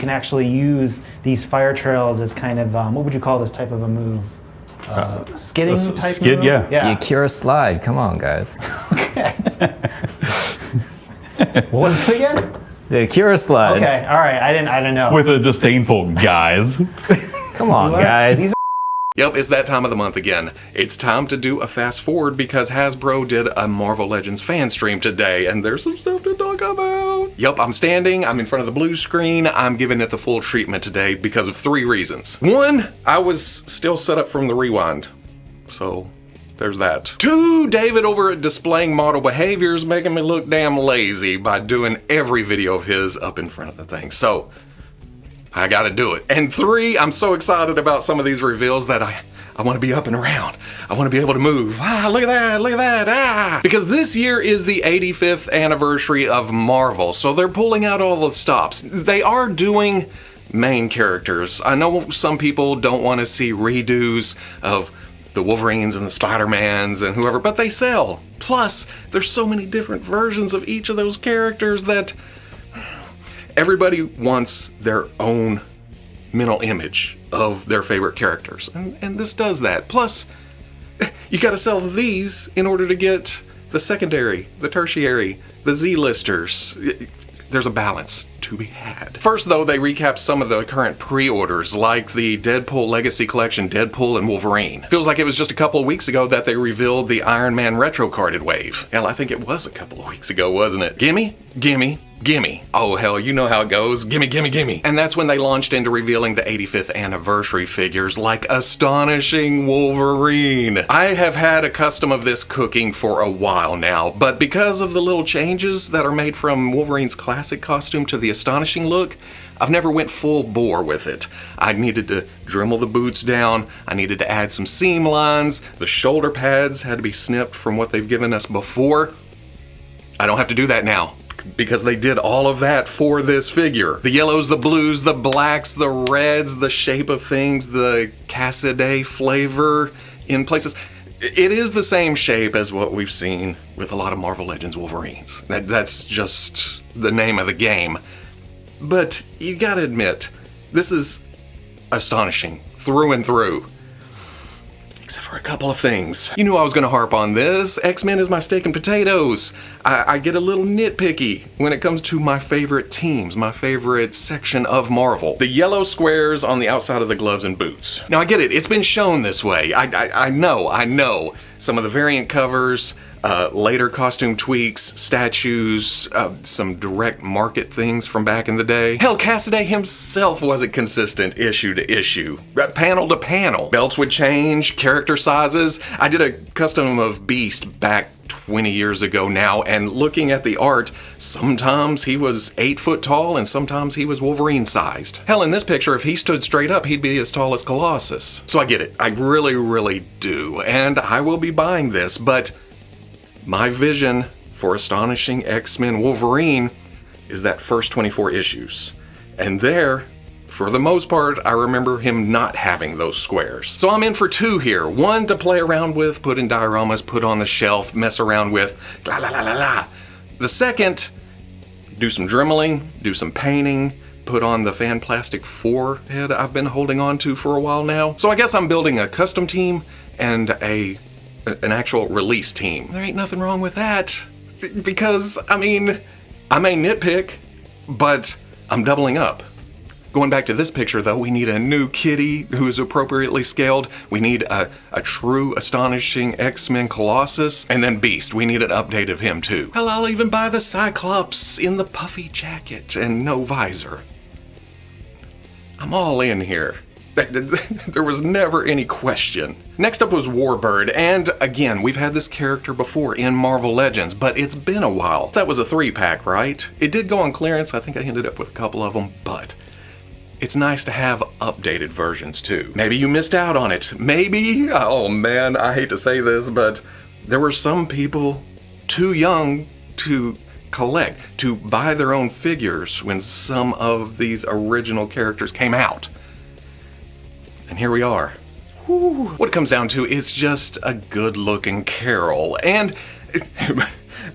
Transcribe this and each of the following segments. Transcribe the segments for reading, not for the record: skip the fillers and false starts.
can actually use these fire trails as kind of, what would you call this type of a move? Skidding type skid, move? yeah. The Akira slide. Come on, guys. Okay. What is it again? The Akira slide. Okay, all right. I didn't know. With a disdainful guys. Come on, guys. Yep, it's that time of the month again. It's time to do a fast forward because Hasbro did a Marvel Legends Fanstream today, and there's some stuff to talk about. Yep, I'm standing, I'm in front of the blue screen, I'm giving it the full treatment today because of 3 reasons. 1, I was still set up from the rewind, so there's that. 2, David over at Displaying Model Behaviors making me look damn lazy by doing every video of his up in front of the thing, so I gotta do it. And 3, I'm so excited about some of these reveals that I want to be up and around. I want to be able to move. Look at that, Because this year is the 85th anniversary of Marvel, so they're pulling out all the stops. They are doing main characters. I know some people don't want to see redos of the Wolverines and the Spider-Mans and whoever, but they sell. Plus, there's so many different versions of each of those characters that everybody wants their own mental image of their favorite characters, and this does that. Plus, you gotta sell these in order to get the secondary, the tertiary, the Z-listers. There's a balance to be had. First, though, they recap some of the current pre-orders, like the Deadpool Legacy Collection, Deadpool and Wolverine. Feels like it was just a couple of weeks ago that they revealed the Iron Man retro carded wave. Hell, I think it was a couple of weeks ago, wasn't it? Gimme, gimme, gimme. Oh hell, you know how it goes. Gimme, gimme, gimme. And that's when they launched into revealing the 85th anniversary figures like Astonishing Wolverine. I have had a custom of this cooking for a while now, but because of the little changes that are made from Wolverine's classic costume to the Astonishing look, I've never went full bore with it. I needed to Dremel the boots down, I needed to add some seam lines, the shoulder pads had to be snipped from what they've given us before. I don't have to do that now, because they did all of that for this figure. The yellows, the blues, the blacks, the reds, the shape of things, the Cassidy flavor in places. It is the same shape as what we've seen with a lot of Marvel Legends Wolverines. That's just the name of the game. But you gotta admit, this is astonishing through and through. Except for a couple of things. You knew I was gonna harp on this. X-Men is my steak and potatoes. I get a little nitpicky when it comes to my favorite teams, my favorite section of Marvel. The yellow squares on the outside of the gloves and boots. Now I get it, it's been shown this way. I know. Some of the variant covers, later costume tweaks, statues, some direct market things from back in the day. Hell, Cassidy himself wasn't consistent issue to issue, panel to panel. Belts would change, character sizes. I did a custom of Beast back 20 years ago now, and looking at the art, sometimes he was 8 foot tall and sometimes he was Wolverine sized. Hell, in this picture, if he stood straight up, he'd be as tall as Colossus. So I get it, I really do, and I will be buying this, but my vision for Astonishing X-Men Wolverine is that first 24 issues. And there, for the most part, I remember him not having those squares. So I'm in for 2 here. 1 to play around with, put in dioramas, put on the shelf, mess around with, The second, do some dremeling, do some painting, put on the fan plastic forehead I've been holding on to for a while now. So I guess I'm building a custom team and an actual release team. There ain't nothing wrong with that, because, I mean, I may nitpick, but I'm doubling up. Going back to this picture though, we need a new Kitty who is appropriately scaled. We need a true Astonishing X-Men Colossus, and then Beast. We need an update of him too. Hell, I'll even buy the Cyclops in the puffy jacket and no visor. I'm all in here. There was never any question. Next up was Warbird, and again, we've had this character before in Marvel Legends, but it's been a while. That was a 3-pack, right? It did go on clearance, I think I ended up with a couple of them, but it's nice to have updated versions too. Maybe you missed out on it. Maybe, oh man, I hate to say this, but there were some people too young to collect, to buy their own figures when some of these original characters came out. And here we are. Whew. What it comes down to is just a good-looking Carol. And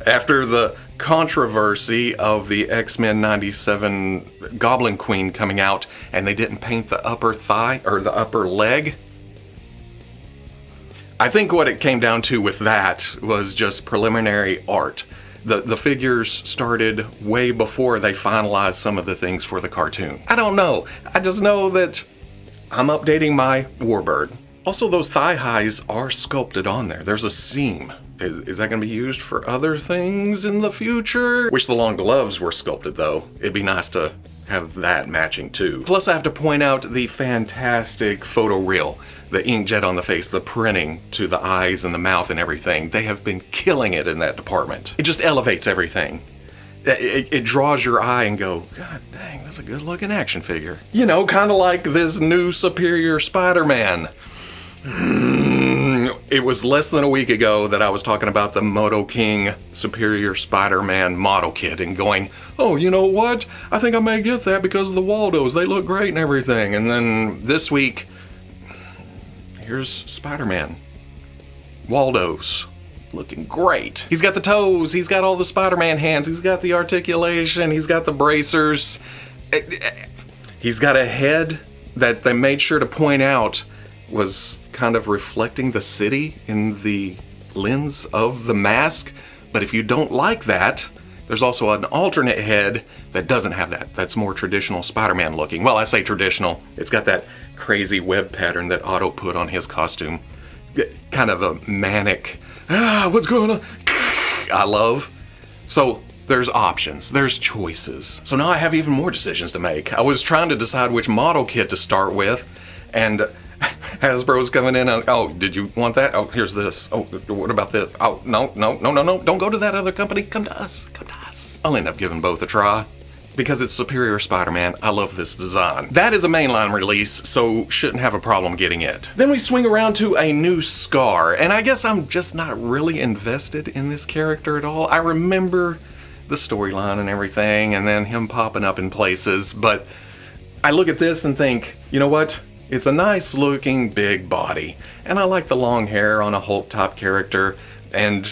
after the controversy of the X-Men 97 Goblin Queen coming out, and they didn't paint the upper thigh, or the upper leg. I think what it came down to with that was just preliminary art. The figures started way before they finalized some of the things for the cartoon. I don't know. I just know that I'm updating my Warbird. Also, those thigh highs are sculpted on there. There's a seam. Is that going to be used for other things in the future? Wish the long gloves were sculpted, though. It'd be nice to have that matching, too. Plus, I have to point out the fantastic photo reel. The inkjet on the face, the printing to the eyes and the mouth and everything. They have been killing it in that department. It just elevates everything. It draws your eye and go, God dang, that's a good looking action figure. You know, kind of like this new Superior Spider-Man. It was less than a week ago that I was talking about the Moto King Superior Spider-Man model kit and going, oh, you know what? I think I may get that because of the Waldos. They look great and everything. And then this week, here's Spider-Man. Waldo's looking great. He's got the toes, he's got all the Spider-Man hands, he's got the articulation, he's got the bracers. He's got a head that they made sure to point out was kind of reflecting the city in the lens of the mask. But if you don't like that, there's also an alternate head that doesn't have that. That's more traditional Spider-Man looking. Well, I say traditional. It's got that crazy web pattern that Otto put on his costume. Kind of a manic, what's going on? I love. So there's options, there's choices. So now I have even more decisions to make. I was trying to decide which model kit to start with, and Hasbro's coming in. Oh, did you want that? Oh, here's this. Oh, what about this? Oh, no. Don't go to that other company. Come to us. I'll end up giving both a try. Because it's Superior Spider-Man, I love this design. That is a mainline release, so shouldn't have a problem getting it. Then we swing around to a new Skaar, and I guess I'm just not really invested in this character at all. I remember the storyline and everything, and then him popping up in places, but I look at this and think, you know what? It's a nice looking big body, and I like the long hair on a Hulk top character, and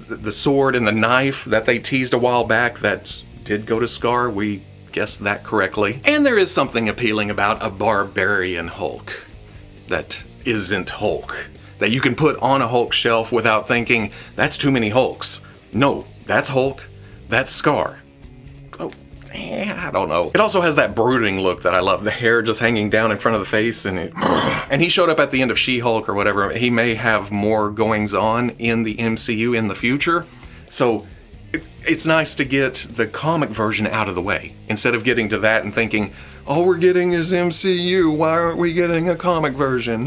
the sword and the knife that they teased a while back that did go to Skaar, we guessed that correctly. And there is something appealing about a barbarian Hulk that isn't Hulk, that you can put on a Hulk shelf without thinking, that's too many Hulks. No, that's Hulk, that's Skaar. Oh, I don't know. It also has that brooding look that I love, the hair just hanging down in front of the face, and he showed up at the end of She-Hulk or whatever. He may have more goings on in the MCU in the future, so it's nice to get the comic version out of the way, instead of getting to that and thinking, all we're getting is MCU, why aren't we getting a comic version?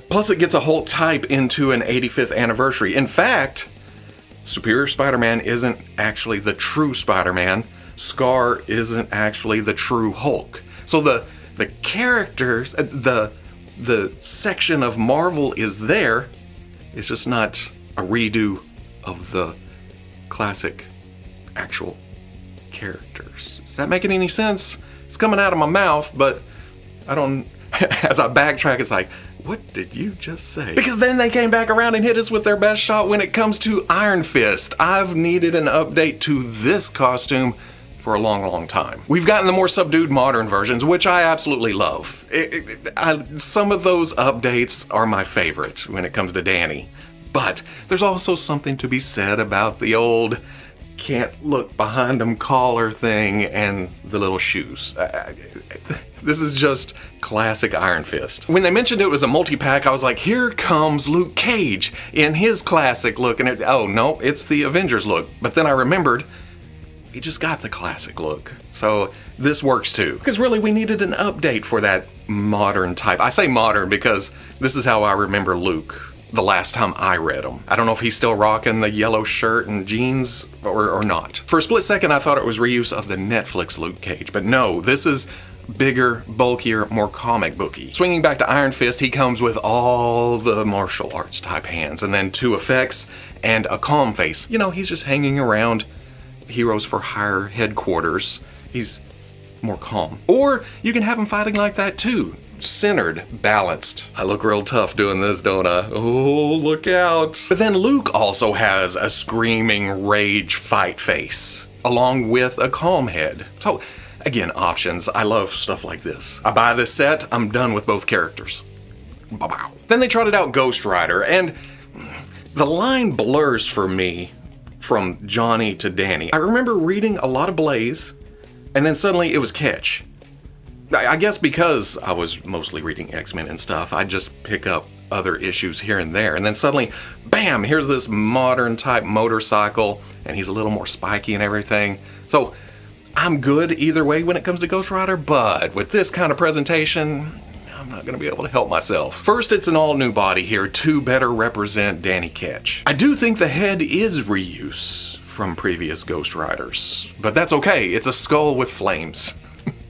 Plus it gets a Hulk type into an 85th anniversary. In fact, Superior Spider-Man isn't actually the true Spider-Man. Skaar isn't actually the true Hulk. So the characters, the section of Marvel is there, it's just not a redo of the classic actual characters. Is that making any sense? It's coming out of my mouth, but I don't, as I backtrack, it's like, what did you just say? Because then they came back around and hit us with their best shot when it comes to Iron Fist. I've needed an update to this costume for a long time. We've gotten the more subdued modern versions, which I absolutely love. Some of those updates are my favorite when it comes to Danny. But there's also something to be said about the old can't look behind them collar thing and the little shoes. This is just classic Iron Fist. When they mentioned it was a multi-pack, I was like, here comes Luke Cage in his classic look. And oh no, it's the Avengers look. But then I remembered, he just got the classic look. So this works too. Because really we needed an update for that modern type. I say modern because this is how I remember Luke the last time I read him. I don't know if he's still rocking the yellow shirt and jeans or not. For a split second I thought it was reuse of the Netflix Luke Cage, but no, this is bigger, bulkier, more comic booky. Swinging back to Iron Fist, he comes with all the martial arts type hands and then 2 effects and a calm face. You know, he's just hanging around Heroes for Hire headquarters. He's more calm. Or you can have him fighting like that too. centered, balanced. I look real tough doing this, don't I? Oh, look out. But then Luke also has a screaming rage fight face, along with a calm head. So, again, options. I love stuff like this. I buy this set, I'm done with both characters. Bow. Then they trotted out Ghost Rider, and the line blurs for me from Johnny to Danny. I remember reading a lot of Blaze, and then suddenly it was Ketch. I guess because I was mostly reading X-Men and stuff, I'd just pick up other issues here and there. And then suddenly, bam, here's this modern type motorcycle, and he's a little more spiky and everything. So I'm good either way when it comes to Ghost Rider, but with this kind of presentation, I'm not gonna be able to help myself. First, it's an all new body here to better represent Danny Ketch. I do think the head is reuse from previous Ghost Riders, but that's okay. It's a skull with flames.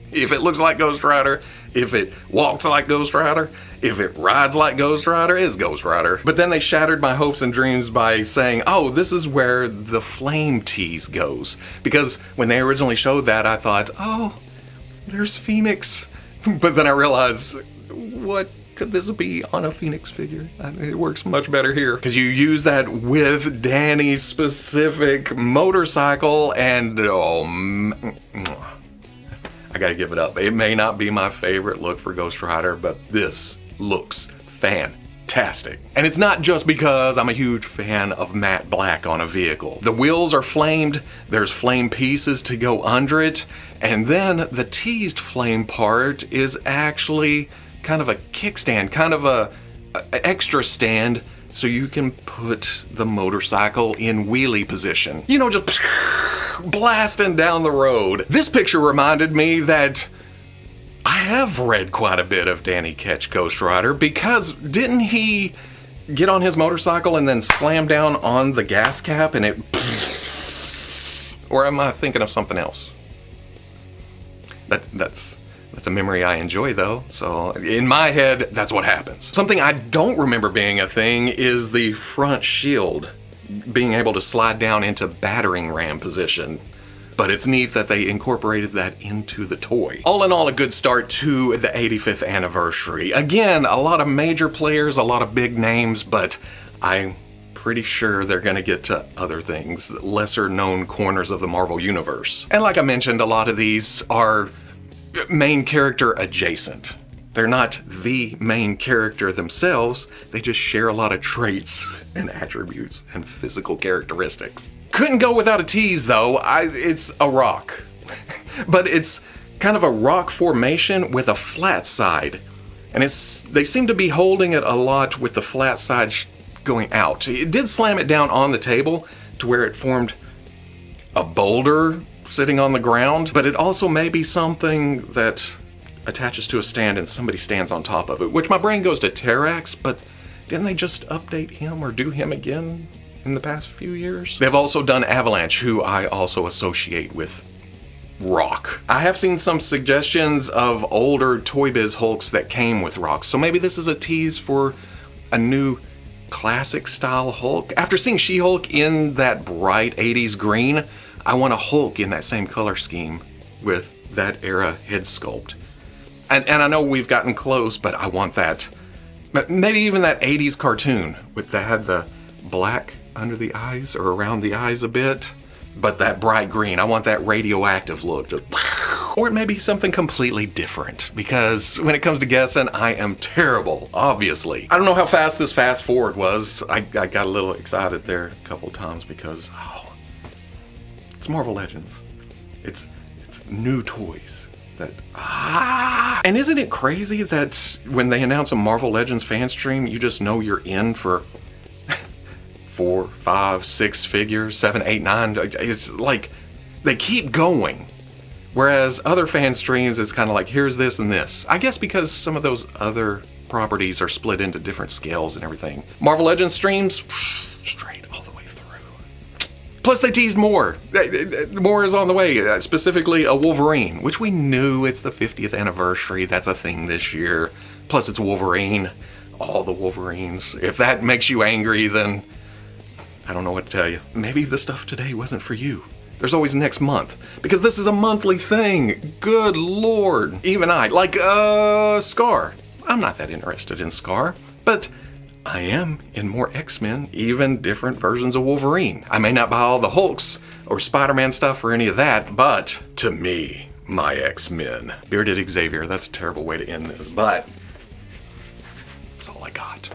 If it looks like Ghost Rider, if it walks like Ghost Rider, if it rides like Ghost Rider, it's Ghost Rider. But then they shattered my hopes and dreams by saying, oh, this is where the flame tease goes. Because when they originally showed that, I thought, oh, there's Phoenix. But then I realized, what could this be on a Phoenix figure? It works much better here. Because you use that with Danny's specific motorcycle and, I gotta give it up. It may not be my favorite look for Ghost Rider, but this looks fantastic. And it's not just because I'm a huge fan of matte black on a vehicle. The wheels are flamed, there's flame pieces to go under it, and then the teased flame part is actually kind of a kickstand, kind of a extra stand, so you can put the motorcycle in wheelie position. You know, just blasting down the road. This picture reminded me that I have read quite a bit of Danny Ketch Ghost Rider, because didn't he get on his motorcycle and then slam down on the gas cap and it... Or am I thinking of something else? That's a memory I enjoy though, so in my head, that's what happens. Something I don't remember being a thing is the front shield being able to slide down into battering ram position. But it's neat that they incorporated that into the toy. All in all, a good start to the 85th anniversary. Again, a lot of major players, a lot of big names, but I'm pretty sure they're gonna get to other things, lesser known corners of the Marvel Universe. And like I mentioned, a lot of these are main character adjacent. They're not the main character themselves, they just share a lot of traits and attributes and physical characteristics. Couldn't go without a tease though. It's a rock. But it's kind of a rock formation with a flat side. And they seem to be holding it a lot with the flat side going out. It did slam it down on the table to where it formed a boulder sitting on the ground, but it also may be something that attaches to a stand and somebody stands on top of it, which my brain goes to Terrax, but didn't they just update him or do him again in the past few years? They've also done Avalanche, who I also associate with rock. I have seen some suggestions of older Toy Biz Hulks that came with rocks, so maybe this is a tease for a new classic style Hulk. After seeing She-Hulk in that bright 80s green, I want a Hulk in that same color scheme with that era head sculpt. And I know we've gotten close, but I want that. Maybe even that 80s cartoon that had the black under the eyes or around the eyes a bit, but that bright green. I want that radioactive look. Just, or it may be something completely different, because when it comes to guessing, I am terrible, obviously. I don't know how fast this fast forward was. I got a little excited there a couple times because, it's Marvel Legends. It's new toys. And isn't it crazy that when they announce a Marvel Legends Fanstream, you just know you're in for 4, 5, 6 figures, 7, 8, 9. It's like they keep going. Whereas other fan streams, it's kind of like, here's this and this. I guess because some of those other properties are split into different scales and everything. Marvel Legends streams, straight all the way through. Plus they teased more. More is on the way, specifically a Wolverine, which we knew it's the 50th anniversary. That's a thing this year. Plus it's Wolverine. All the Wolverines. If that makes you angry, then I don't know what to tell you. Maybe the stuff today wasn't for you. There's always next month. Because this is a monthly thing. Good lord. Even I, like, Skaar. I'm not that interested in Skaar, but I am in more X-Men, even different versions of Wolverine. I may not buy all the Hulks or Spider-Man stuff or any of that, but to me, my X-Men. Bearded Xavier, that's a terrible way to end this, but that's all I got.